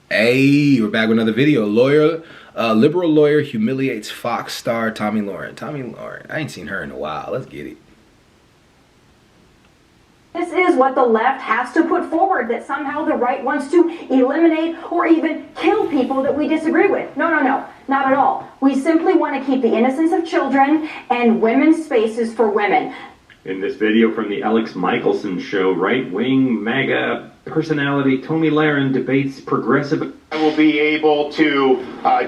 Hey, we're back with another video. Liberal lawyer humiliates Fox star Tomi Lahren. Tomi Lahren, I ain't seen her in a while. Let's get it. This is what the left has to put forward, that somehow the right wants to eliminate or even kill people that we disagree with. No, not at all. We simply want to keep the innocence of children and women's spaces for women. In this video from the Alex Michelson show, right-wing MAGA personality Tomi Lahren debates progressive. I will be able to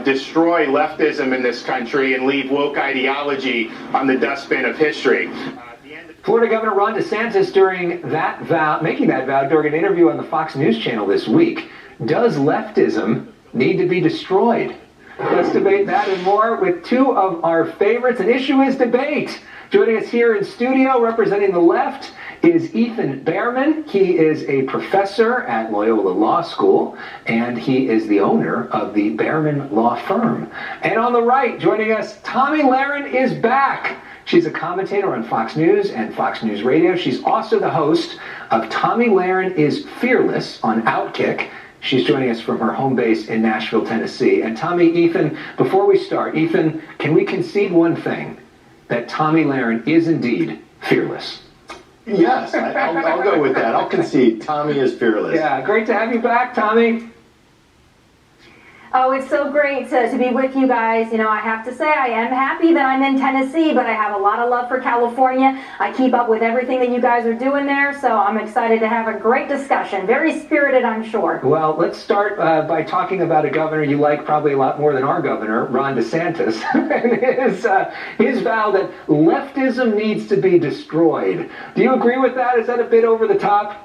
destroy leftism in this country and leave woke ideology on the dustbin of history. Florida Governor Ron DeSantis making that vow during an interview on the Fox News channel this week. Does leftism need to be destroyed? Let's debate that and more with two of our favorites. An issue is debate. Joining us here in studio representing the left is Ethan Behrman. He is a professor at Loyola Law School, and he is the owner of the Behrman Law Firm. And on the right, joining us, Tomi Lahren is back. She's a commentator on Fox News and Fox News Radio. She's also the host of Tomi Lahren is Fearless on Outkick. She's joining us from her home base in Nashville, Tennessee. And Tomi, Ethan, before we start, Ethan, can we concede one thing? That Tomi Lahren is indeed fearless. Yes, I'll go with that. I'll concede. Tomi is fearless. Yeah, great to have you back, Tomi. Oh, it's so great to be with you guys. You know, I have to say I am happy that I'm in Tennessee, but I have a lot of love for California. I keep up with everything that you guys are doing there, so I'm excited to have a great discussion. Very spirited, I'm sure. Well, let's start by talking about a governor you like probably a lot more than our governor, Ron DeSantis, and his vow that leftism needs to be destroyed. Do you agree with that? Is that a bit over the top?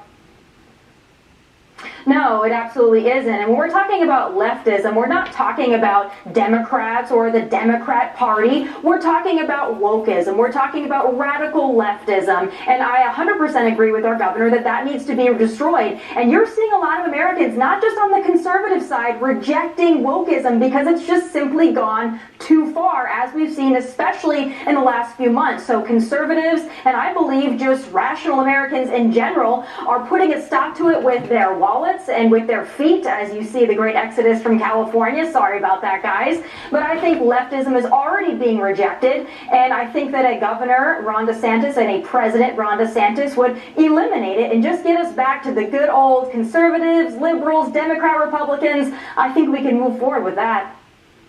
No, it absolutely isn't. And when we're talking about leftism, we're not talking about Democrats or the Democrat Party. We're talking about wokeism. We're talking about radical leftism. And I 100% agree with our governor that that needs to be destroyed. And you're seeing a lot of Americans, not just on the conservative side, rejecting wokeism because it's just simply gone too far, as we've seen, especially in the last few months. So conservatives, and I believe just rational Americans in general, are putting a stop to it with their wallets and with their feet, as you see the great exodus from California. Sorry about that, guys. But I think leftism is already being rejected, and I think that a governor, Ron DeSantis, and a president, Ron DeSantis, would eliminate it and just get us back to the good old conservatives, liberals, Democrat, Republicans. I think we can move forward with that.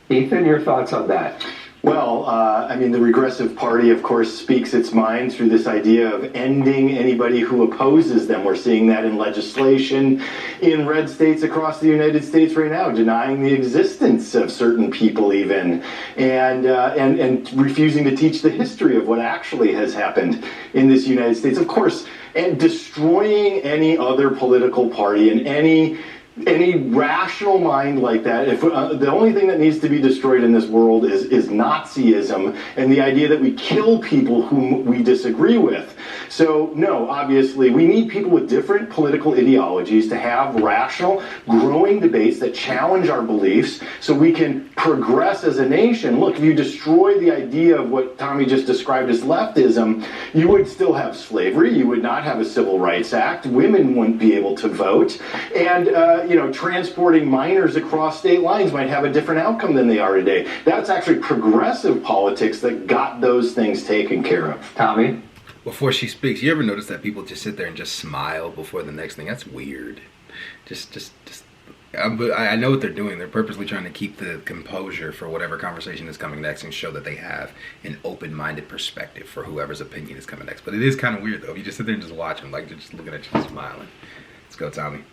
Ethan, your thoughts on that? Well, I mean, the Regressive Party, of course, speaks its mind through this idea of ending anybody who opposes them. We're seeing that in legislation in red states across the United States right now, denying the existence of certain people even, and refusing to teach the history of what actually has happened in this United States. Of course, and destroying any other political party and any rational mind like that. If the only thing that needs to be destroyed in this world is Nazism and the idea that we kill people whom we disagree with. So no, obviously we need people with different political ideologies to have rational, growing debates that challenge our beliefs so we can progress as a nation. Look, if you destroy the idea of what Tomi just described as leftism, you would still have slavery, you would not have a Civil Rights Act, women wouldn't be able to vote, and transporting minors across state lines might have a different outcome than they are today. That's actually progressive politics that got those things taken care of. Tomi? Before she speaks, you ever notice that people just sit there and just smile before the next thing? That's weird. I know what they're doing. They're purposely trying to keep the composure for whatever conversation is coming next and show that they have an open-minded perspective for whoever's opinion is coming next. But it is kind of weird, though. If you just sit there and just watch them, like they're just looking at you and smiling. Let's go, Tomi.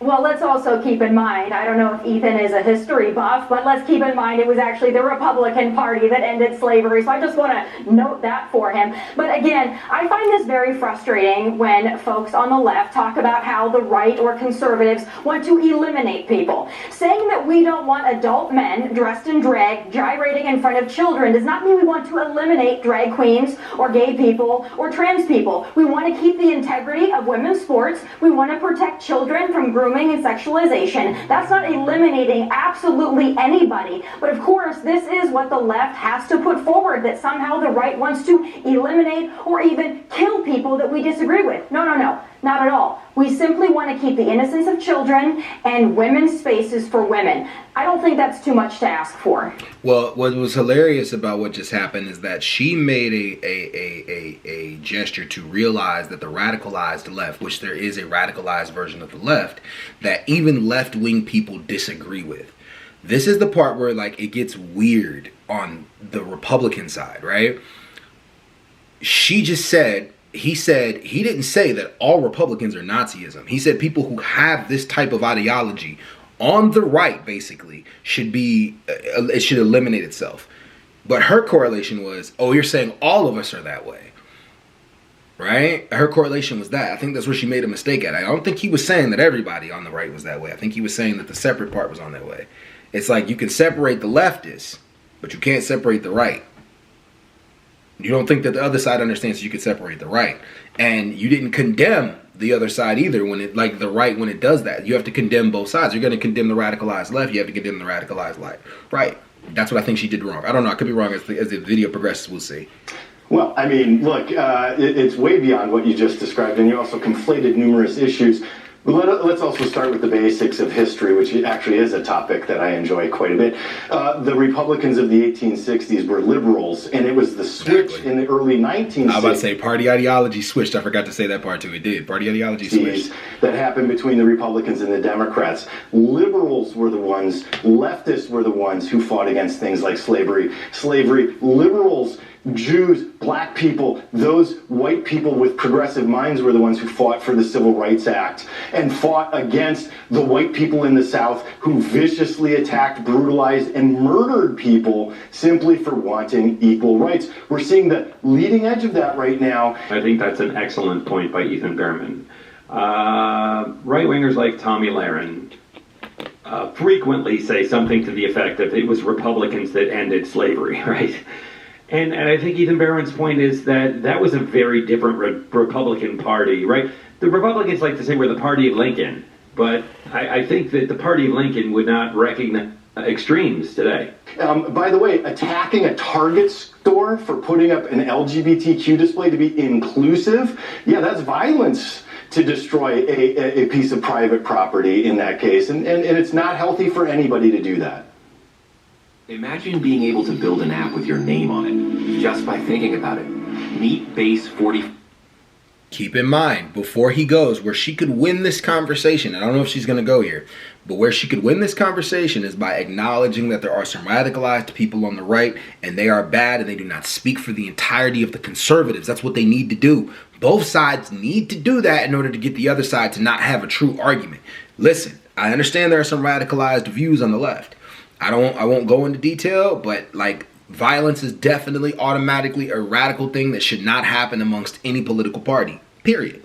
Well, let's also keep in mind, I don't know if Ethan is a history buff, but let's keep in mind it was actually the Republican Party that ended slavery, so I just want to note that for him. But again, I find this very frustrating when folks on the left talk about how the right or conservatives want to eliminate people. Saying that we don't want adult men dressed in drag gyrating in front of children does not mean we want to eliminate drag queens or gay people or trans people. We want to keep the integrity of women's sports. We want to protect children from grooming and sexualization. That's not eliminating absolutely anybody. But of course, this is what the left has to put forward, that somehow the right wants to eliminate or even kill people that we disagree with. No, Not at all. We simply want to keep the innocence of children and women's spaces for women. I don't think that's too much to ask for. Well, what was hilarious about what just happened is that she made a gesture to realize that the radicalized left, which there is a radicalized version of the left, that even left-wing people disagree with. This is the part where, like, it gets weird on the Republican side, right? She just said, he didn't say that all Republicans are Nazism. He said people who have this type of ideology on the right, basically, it should eliminate itself. But her correlation was, oh, you're saying all of us are that way, right? Her correlation was that. I think that's where she made a mistake at. I don't think he was saying that everybody on the right was that way. I think he was saying that the separate part was on that way. It's like you can separate the leftists, but you can't separate the right. You don't think that the other side understands you can separate the right. And you didn't condemn the other side either when it, like the right, when it does that. You have to condemn both sides. You're going to condemn the radicalized left. You have to condemn the radicalized right. That's what I think she did wrong. I don't know. I could be wrong as the video progresses. We'll see. Well, I mean, look, it's way beyond what you just described, and you also conflated numerous issues. But let's also start with the basics of history, which actually is a topic that I enjoy quite a bit. The Republicans of the 1860s were liberals, and it was the switch in the early 1960s. I was about to say party ideology switched. I forgot to say that part too. It did. Party ideology switched. That happened between the Republicans and the Democrats. Liberals were the ones, leftists were the ones who fought against things like slavery. Liberals, Jews, black people, those white people with progressive minds were the ones who fought for the Civil Rights Act and fought against the white people in the South who viciously attacked, brutalized, and murdered people simply for wanting equal rights. We're seeing the leading edge of that right now. I think that's an excellent point by Ethan Behrman. Right-wingers like Tomi Lahren frequently say something to the effect that it was Republicans that ended slavery, right? And I think Ethan Behrman's point is that was a very different Republican Party, right? The Republicans like to say we're the party of Lincoln, but I think that the party of Lincoln would not recognize extremes today. By the way, attacking a Target store for putting up an LGBTQ display to be inclusive, yeah, that's violence to destroy a piece of private property in that case. And it's not healthy for anybody to do that. Imagine being able to build an app with your name on it, just by thinking about it. Meet Base 40. Keep in mind, before he goes, where she could win this conversation, I don't know if she's going to go here, but where she could win this conversation is by acknowledging that there are some radicalized people on the right, and they are bad, and they do not speak for the entirety of the conservatives. That's what they need to do. Both sides need to do that in order to get the other side to not have a true argument. Listen, I understand there are some radicalized views on the left. I won't go into detail, but like violence is definitely automatically a radical thing that should not happen amongst any political party. Period.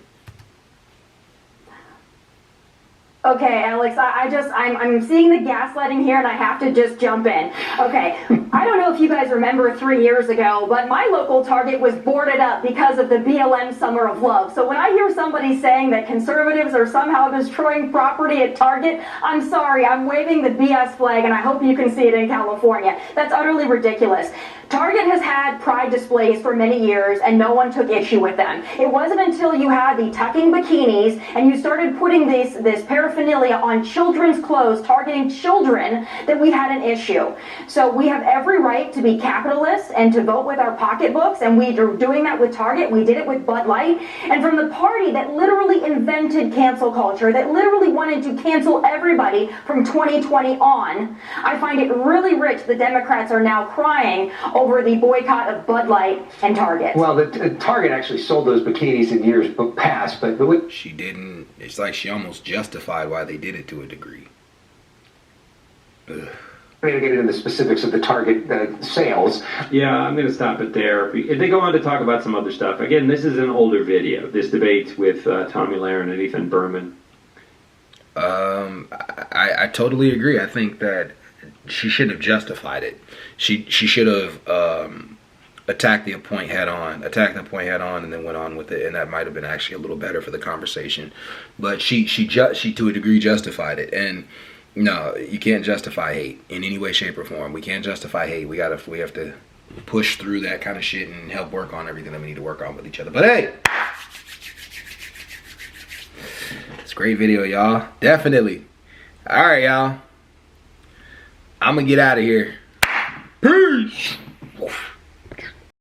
Okay, Alex, I'm seeing the gaslighting here and I have to just jump in. Okay, I don't know if you guys remember 3 years ago, but my local Target was boarded up because of the BLM Summer of Love. So when I hear somebody saying that conservatives are somehow destroying property at Target, I'm sorry, I'm waving the BS flag and I hope you can see it in California. That's utterly ridiculous. Target has had pride displays for many years and no one took issue with them. It wasn't until you had the tucking bikinis and you started putting this paraphernalia on children's clothes targeting children that we had an issue. So we have every right to be capitalists and to vote with our pocketbooks, and we are doing that with Target. We did it with Bud Light. And from the party that literally invented cancel culture, that literally wanted to cancel everybody from 2020 on, I find it really rich the Democrats are now crying over the boycott of Bud Light and Target. Well, the Target actually sold those bikinis in years past, but she didn't. It's like she almost justified why they did it to a degree. Ugh. I'm going to get into the specifics of the Target sales. Yeah, I'm going to stop it there. They go on to talk about some other stuff. Again, this is an older video, this debate with Tomi Lahren and Ethan Behrman. I totally agree. I think that she shouldn't have justified it. She should have attacked the point head on, and then went on with it, and that might have been actually a little better for the conversation. But she to a degree justified it, and no, you can't justify hate in any way, shape, or form. We can't justify hate. We have to push through that kind of shit and help work on everything that we need to work on with each other. But hey, Great video, y'all. Definitely. All right, y'all. I'm gonna get out of here. Peace.